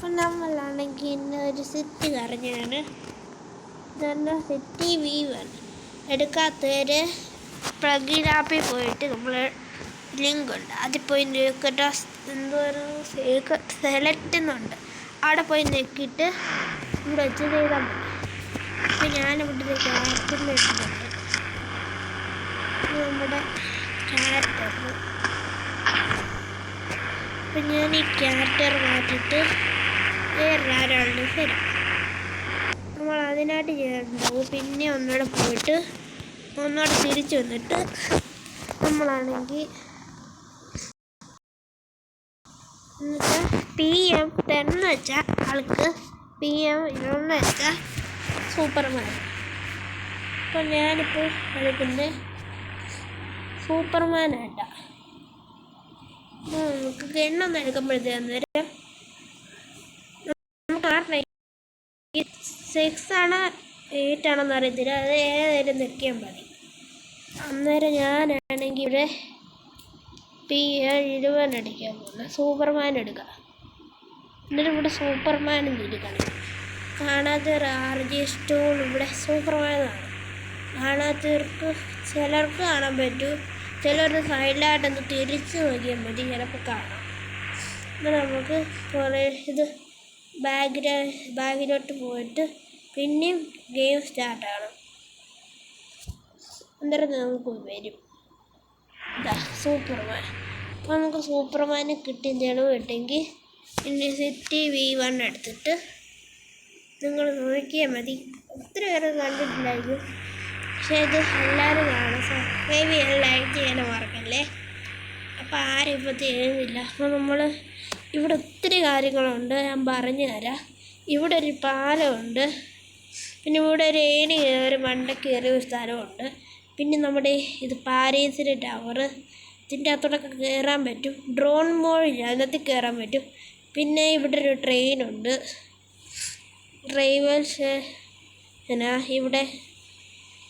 നമ്മളാണെങ്കിൽ ഇന്ന് ഒരു സെറ്റ് കറങ്ങാണ്. ഇതെല്ലാം സെറ്റ് വീവാണ്. എടുക്കാത്തവര് പ്ലഗിൻ ആപ്പിൽ പോയിട്ട് നമ്മൾ ലിങ്ക് ഉണ്ട്, അതിൽ പോയി നോക്കിയിട്ട് എന്തോരം സെലക്ട് എന്നുണ്ട്, അവിടെ പോയി നോക്കിയിട്ട് ഇവിടെ വെച്ച് ചെയ്താൽ മതി. അപ്പം ഞാനിവിടെ ക്യാരക്ടറിൽ ഇട്ടിട്ടുണ്ട്. നമ്മുടെ ക്യാരക്ടറിന് അപ്പം ഞാൻ ഈ ക്യാരക്ടർ മാറ്റിയിട്ട് വേറൊരാളുടെ തരാം. നമ്മൾ അതിനായിട്ട് ചെയ്യാറുണ്ടാവും. പിന്നെ ഒന്നുകൂടെ പോയിട്ട് ഒന്നുകൂടെ തിരിച്ചു വന്നിട്ട് നമ്മളാണെങ്കിൽ PM10 എന്ന് വെച്ചാൽ ആൾക്ക് PM11 എന്ന് വെച്ചാൽ സൂപ്പർമാൻ. അപ്പോൾ ഞാനിപ്പോൾ കളിക്കുന്നത് സൂപ്പർമാനായിട്ടാണ്. നമുക്ക് ഗണ്ണൊന്നും എടുക്കുമ്പോഴത്തേക്ക് നമുക്ക് 6 ആണോ 8 ആണോന്ന് അറിയത്തില്ല, അത് ഏതായാലും നിൽക്കാൻ മതി. അന്നേരം ഞാനാണെങ്കിൽ ഇവിടെ PM20 അടിക്കാൻ പോകുന്നത്, സൂപ്പർമാൻ എടുക്കുക. എന്നിട്ട് ഇവിടെ സൂപ്പർമാൻ എടുക്കണം. കാണാത്തവർ RG സ്റ്റോൾ ഇവിടെ സൂപ്പർമാനാണ്. കാണാത്തവർക്ക് ചിലർക്ക് കാണാൻ പറ്റും, ചിലർക്ക് സൈഡിലായിട്ടൊന്ന് തിരിച്ച് നോക്കിയാൽ മതി, ചിലപ്പോൾ കാണാം. എന്നാൽ നമുക്ക് കുറേ ഇത് ബാഗിലോട്ട് പോയിട്ട് പിന്നെയും ഗെയിം സ്റ്റാർട്ടാണ്. അന്നേരം നമുക്ക് വരും ഇതാ സൂപ്പർമാൻ. അപ്പോൾ നമുക്ക് സൂപ്പർമാനെ കിട്ടി തെളിവ് കിട്ടുമെങ്കിൽ പിന്നെ സെറ്റ് V1 എടുത്തിട്ട് നിങ്ങൾ നോക്കിയാൽ മതി. ഒത്തിരി പേര് കണ്ടിട്ടില്ലായിരിക്കും, പക്ഷേ ഇത് എല്ലാവരും കാണും. സബ്സ്ക്രൈബ് ചെയ്യാൻ, ലൈക്ക് ചെയ്യാൻ മറക്കല്ലേ. അപ്പോൾ ആരും ഇപ്പോൾ ചെയ്യുന്നില്ല. അപ്പോൾ നമ്മൾ ഇവിടെ ഒത്തിരി കാര്യങ്ങളുണ്ട്, ഞാൻ പറഞ്ഞു തരാം. ഇവിടെ ഒരു പാലമുണ്ട്, പിന്നെ ഇവിടെ ഒരു ഏണി ഒരു മണ്ടയ്ക്ക് കയറിയ ഒരു സ്ഥലമുണ്ട്. പിന്നെ നമ്മുടെ ഇത് പാരീസിലെ ടവർ, ഇതിൻ്റെ അകത്തോടൊക്കെ കയറാൻ പറ്റും. ഡ്രോൺ മോഡില്ല, അതിനകത്ത് കയറാൻ പറ്റും. പിന്നെ ഇവിടെ ഒരു ട്രെയിനുണ്ട്, റെയിൽവേ സ്റ്റേഷനാ, ഇവിടെ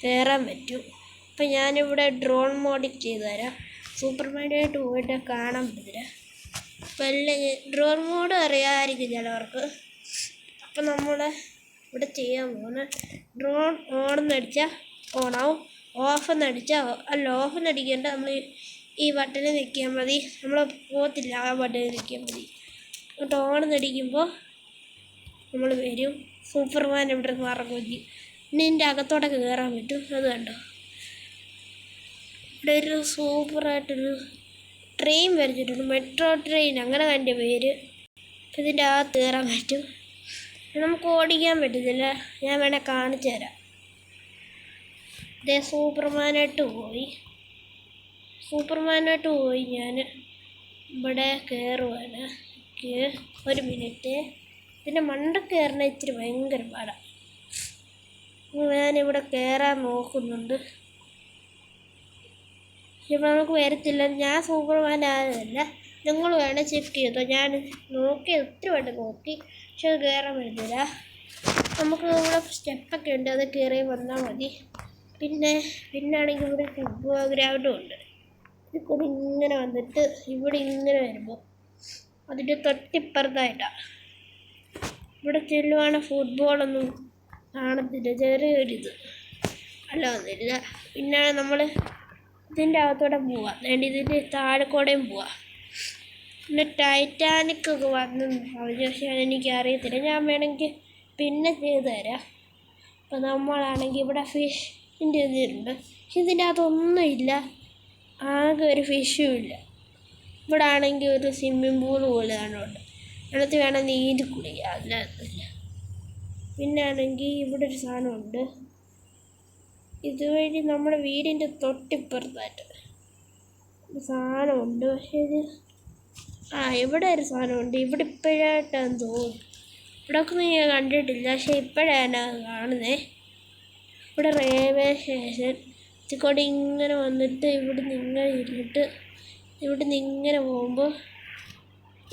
കയറാൻ പറ്റും. അപ്പം ഞാനിവിടെ ഡ്രോൺ മോഡിൽ ചെയ്തു തരാം. സൂപ്പർമാനായിട്ട് പോയിട്ട് കാണാൻ പറ്റില്ല. അപ്പം എല്ലാം ഡ്രോൺ മോഡ് അറിയാമായിരിക്കും ചിലവർക്ക്. അപ്പം നമ്മൾ ഇവിടെ ചെയ്യാൻ പോകുന്ന ഡ്രോൺ ഓണെന്നടിച്ചാൽ ഓണാവും, ഓഫെന്നടിച്ചാൽ അല്ല, ഓഫെന്നടിക്കേണ്ട, നമ്മൾ ഈ ബട്ടണിൽ നിൽക്കിയാൽ മതി. നമ്മൾ പോകത്തില്ല, ആ ബട്ടണിൽ നിൽക്കിയാൽ മതി. എന്നിട്ട് ഓണെന്നടിക്കുമ്പോൾ നമ്മൾ വരും. സൂപ്പർമാൻ ഇവിടെ നിന്ന് ഇറങ്ങി പിന്നെ ഇതിൻ്റെ അകത്തോടൊക്കെ കയറാൻ പറ്റും. അത് കണ്ടോ, ഇവിടെ ഒരു സൂപ്പറായിട്ടൊരു ട്രെയിൻ വരച്ചിട്ടുണ്ട്, മെട്രോ ട്രെയിൻ അങ്ങനെ അതിൻ്റെ പേര്. ഇതിൻ്റെ അകത്ത് കയറാൻ പറ്റും. നമുക്ക് ഓടിക്കാൻ പറ്റത്തില്ല, ഞാൻ വേണേൽ കാണിച്ചു തരാം. ഇതേ സൂപ്പർമാനായിട്ട് പോയി ഞാൻ ഇവിടെ കയറുവാണ്. ഒരു മിനിറ്റ്, ഇതിൻ്റെ മണ്ട കയറണ ഇച്ചിരി ഭയങ്കര പാടാണ്. ഞാനിവിടെ കയറാൻ നോക്കുന്നുണ്ട്, ഇപ്പം നമുക്ക് വരത്തില്ല. ഞാൻ സൂപ്പർമാൻ ആയതല്ല, നിങ്ങൾ വേണേൽ ചെക്ക് ചെയ്തോ. ഞാൻ ഒത്തിരി വട്ടം നോക്കി, പക്ഷെ അത് കയറാൻ പറ്റത്തില്ല. നമുക്ക് ഇവിടെ സ്റ്റെപ്പൊക്കെ ഉണ്ട്, അത് കയറി വന്നാൽ മതി. പിന്നാണെങ്കിൽ ഇവിടെ ഫുട്ബോൾ ഗ്രൗണ്ടും ഉണ്ട്. ഇതിൽ കൂടി ഇങ്ങനെ വന്നിട്ട് ഇവിടെ ഇങ്ങനെ വരുമ്പോൾ അതിൻ്റെ തൊട്ടിപ്പുറത്തായിട്ടാണ്. ഇവിടെ ചെല്ലുവാണെങ്കിൽ ഫുട്ബോളൊന്നും കാണത്തില്ല, ചെറിയൊരിത് അല്ല ഒന്നുമില്ല. പിന്നെ നമ്മൾ ഇതിൻ്റെ അകത്തോടെ പോവാം, വേണ്ടി ഇതിൻ്റെ താഴെക്കൂടെയും പോവാം. പിന്നെ ടൈറ്റാനിക്കൊക്കെ വന്നു പറഞ്ഞു, പക്ഷേ എനിക്കറിയത്തില്ല. ഞാൻ വേണമെങ്കിൽ പിന്നെ ചെയ്തു തരാം. അപ്പോൾ നമ്മളാണെങ്കിൽ ഇവിടെ ഫിഷിൻ്റെ ഇതിലുണ്ട്, പക്ഷെ ഇതിൻ്റെ അകത്തൊന്നുമില്ല, ആകെ ഒരു ഫിഷും ഇല്ല. ഇവിടെ ആണെങ്കിൽ ഒരു സ്വിമ്മിങ് പൂൾ പോലെ ഉണ്ട്, അതിനകത്ത് വേണം നീന്തി കുളിക്കുക, അതിനകത്തില്ല. പിന്നെ ആണെങ്കിൽ ഇവിടെ ഒരു സാധനമുണ്ട്, ഇതുവഴി നമ്മുടെ വീടിൻ്റെ തൊട്ടിപ്പുറത്തായിട്ട് ഒരു സാധനമുണ്ട്. പക്ഷേ ഇത് ഇവിടെ ഒരു സാധനമുണ്ട്, ഇവിടെ ഇപ്പോഴായിട്ടാന്ന് തോന്നുന്നു. ഇവിടെയൊക്കെ ഞാൻ കണ്ടിട്ടില്ല, പക്ഷേ ഇപ്പോഴാണ് കാണുന്നത്. ഇവിടെ റെയിൽവേ സ്റ്റേഷൻ ഇത്തിക്കൂടെ ഇങ്ങനെ വന്നിട്ട് ഇവിടുന്ന് ഇങ്ങനെ ഇരുന്നിട്ട് ഇവിടുന്ന് ഇങ്ങനെ പോകുമ്പോൾ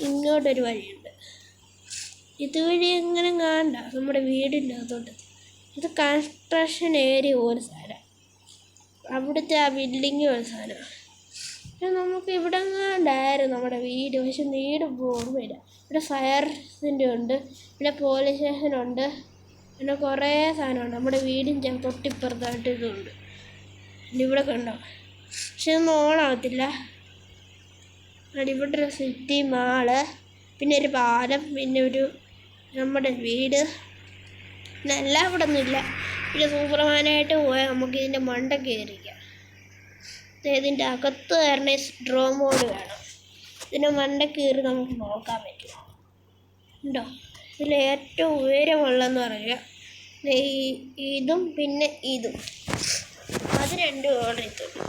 ഇങ്ങോട്ടൊരു വഴിയുണ്ട്. ഇതുവഴി എങ്ങനെ കാണണ്ട നമ്മുടെ വീടിൻ്റെ അകത്തോട്ട്. ഇത് കൺസ്ട്രക്ഷൻ ഏരിയ ഒരു സാധനം, അവിടുത്തെ ആ ബിൽഡിങ് ഒരു സാധനം. പക്ഷെ നമുക്ക് ഇവിടെ ഉണ്ടായിരുന്നു നമ്മുടെ വീട്, പക്ഷെ വീട് ഓർമ്മയില്ല. ഇവിടെ ഫയർസിൻ്റെ ഉണ്ട്, പിന്നെ പോലീസ് സ്റ്റേഷനുണ്ട്, പിന്നെ കുറേ സാധനമുണ്ട്. നമ്മുടെ വീടിൻ്റെ തൊട്ടിപ്പുറത്തായിട്ട് ഇതുണ്ട്. ഇവിടെ കണ്ടോ, പക്ഷെ ഇതൊന്നും ഓണാവത്തില്ല. ഇവിടെ ഒരു സിറ്റി മാള്, പിന്നെ ഒരു പാലം, പിന്നെ ഒരു നമ്മുടെ വീട്, പിന്നെ എല്ലാം ഇവിടെ ഒന്നുമില്ല. പിന്നെ സൂപ്പർമാനായിട്ട് പോയാൽ നമുക്ക് ഇതിൻ്റെ മണ്ട കയറിക്കാം. ഇതിൻ്റെ അകത്ത് കയറണ ഡ്രോ മോഡ് വേണം. ഇതിൻ്റെ മണ്ട കയറി നമുക്ക് നോക്കാൻ പറ്റും. ഉണ്ടോ, ഇതിൽ ഏറ്റവും ഉയരമുള്ളതെന്ന് പറയുക ഇതും പിന്നെ ഇതും, അത് രണ്ടും ഓർഡർ ചെയ്തിട്ടുണ്ട്.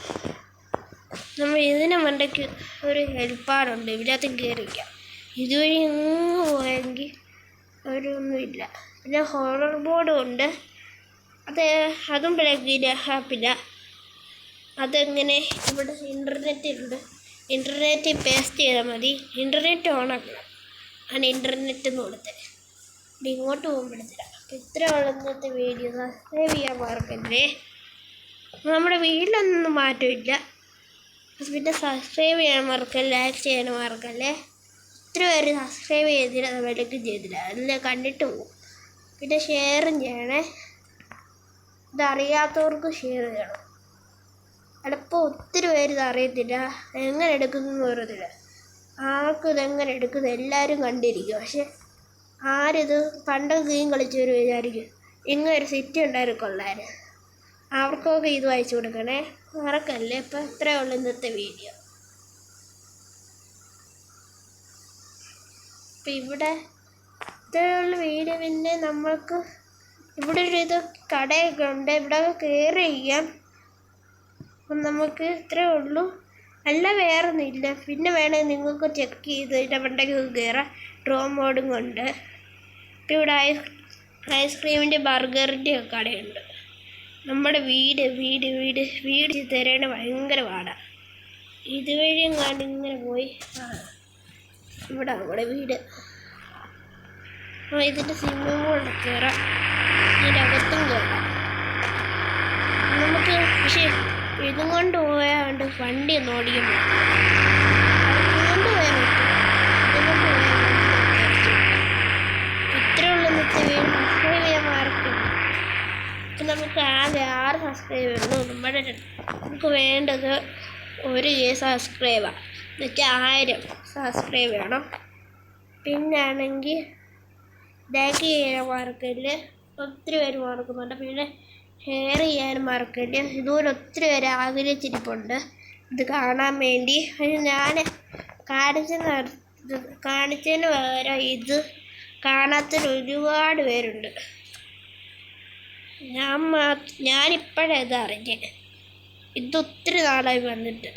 നമ്മൾ ഇതിന് മണ്ടയ്ക്ക് ഒരു ഹെൽപ്പാറുണ്ട്, ഇതിനകത്ത് കയറിക്കാം. ഇതുവഴി പോയെങ്കിൽ അവരൊന്നുമില്ല. പിന്നെ ഹോളർ ബോർഡും ഉണ്ട്, അതും പ്ലഗ് ആപ്പില്ല. അതെങ്ങനെ, ഇവിടെ ഇൻ്റർനെറ്റ് ഉണ്ട്, ഇൻ്റർനെറ്റിൽ പേസ്റ്റ് ചെയ്താൽ മതി. ഇൻ്റർനെറ്റ് ഓണാക്കണം, ആണ് ഇൻ്റർനെറ്റ് എന്ന് കൊടുത്തത്. ഇങ്ങോട്ട് പോകുമ്പോഴത്തേക്ക് അപ്പോൾ ഇത്ര ഉള്ളത്തെ വീഡിയോ സബ്സ്ക്രൈബ് ചെയ്യാൻ മറക്കല്ലേ. നമ്മുടെ വീട്ടിലൊന്നും മാറ്റമില്ല. പിന്നെ സബ്സ്ക്രൈബ് ചെയ്യാൻ മറക്കല്ലേ, ലൈക്ക് ചെയ്യാൻ മറക്കല്ലേ. ഇത്ര പേര് സബ്സ്ക്രൈബ് ചെയ്തില്ല, ലൈക്ക് ചെയ്തില്ല, അതെല്ലാം കണ്ടിട്ട് പോകും. പിന്നെ ഷെയറും ചെയ്യണേ. ഇതറിയാത്തവർക്ക് ഷെയർ ചെയ്യണം. ചിലപ്പോൾ ഒത്തിരി പേര് ഇത് അറിയത്തില്ല, എങ്ങനെ എടുക്കുന്നതെന്ന് പറയത്തില്ല. ആർക്കും ഇതെങ്ങനെ എടുക്കുന്നത് എല്ലാവരും കണ്ടിരിക്കും. പക്ഷെ ആരിത് പണ്ടൊക്കെ ഗെയിം കളിച്ചവർ വിചാരിക്കും ഇങ്ങനെ ഒരു സിറ്റി ഉണ്ടായിരുന്നു കൊള്ളാൻ. അവർക്കൊക്കെ ഇത് വായിച്ചു കൊടുക്കണേ, മറക്കല്ലേ. ഇപ്പം ഇത്രയേ ഉള്ളൂ ഇന്നത്തെ വീഡിയോ. അപ്പം ഇവിടെ ഇത്രയുള്ള വീഡിയോ. പിന്നെ നമ്മൾക്ക് ഇവിടെ ഒരു ഇത് കടയൊക്കെ ഉണ്ട്, ഇവിടെ കയറി ചെയ്യാം. അപ്പം നമുക്ക് ഇത്രയേ ഉള്ളൂ, അല്ല വേറൊന്നും ഇല്ല. പിന്നെ വേണമെങ്കിൽ നിങ്ങൾക്ക് ചെക്ക് ചെയ്ത് ഇതിൻ്റെ മണ്ടയ്ക്ക് കയറാം. ഡ്രോ മോഡും കൊണ്ട് ഇപ്പം ഇവിടെ ഐസ്ക്രീമിൻ്റെ ബർഗറിൻ്റെ ഒക്കെ കടയുണ്ട്. നമ്മുടെ വീട് വീട് വീട് വീട് തരേണ്ട ഭയങ്കര പാടാണ്. ഇതുവഴിയും കണ്ട് ഇങ്ങനെ പോയി ഇവിടെ നമ്മുടെ വീട്. ഇതിൻ്റെ സ്വിമ്മിംഗ് പൂളിൽ കയറാം, ഇതിൻ്റെ അകത്തും കയറാം നമുക്ക്. പക്ഷേ ഇതും കൊണ്ട് പോയാണ്ട് വണ്ടി ഒന്നും ഓടിക്കാൻ പറ്റും, അതുകൊണ്ട് പോയാൽ പറ്റും. ഇതുകൊണ്ട് പോയാൽ ഇത്രയുള്ള ഇന്നത്തെ വീട്. സബ്സ്ക്രൈബ് ചെയ്യാൻ മറക്കും. ഇപ്പം നമുക്ക് ആകെ 6 സബ്സ്ക്രൈബ് ഉള്ളൂ. നമുക്ക് വേണ്ടത് 1K സബ്സ്ക്രൈബാണ്, എന്നുവെച്ചാൽ 1000 സബ്സ്ക്രൈബ് വേണം. പിന്നാണെങ്കിൽ ലൈക്ക് ചെയ്യാൻ മറക്കല്ല, ഒത്തിരി പേര് മറക്കുന്നുണ്ട്. പിന്നെ ഷെയർ ചെയ്യാനും മറക്കല്ല. ഇതുപോലെ ഒത്തിരി പേര് ആഗ്രഹിച്ചിരിപ്പുണ്ട് ഇത് കാണാൻ വേണ്ടി. ഞാൻ കാണിച്ചതിന് പകരം ഇത് കാണാത്തൊരു ഒരുപാട് പേരുണ്ട്. ഞാനിപ്പോഴാണ് ഇത് അറിഞ്ഞത്. ഇതൊത്തിരി നാളായി വന്നിട്ട്.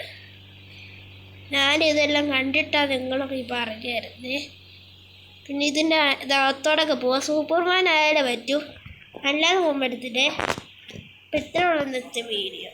ഞാനിതെല്ലാം കണ്ടിട്ടാണ് നിങ്ങളൊക്കെ ഈ പറഞ്ഞു തരുന്നത്. പിന്നെ ഇതിൻ്റെ അകത്തോടൊക്കെ പോവാം. സൂപ്പർമാൻ ആയാലേ പറ്റൂ, അല്ലാതെ പോകാൻ പറ്റത്തില്ലേ. അപ്പം ഇത്ര ഉള്ള ഇന്നത്തെ വീഡിയോ.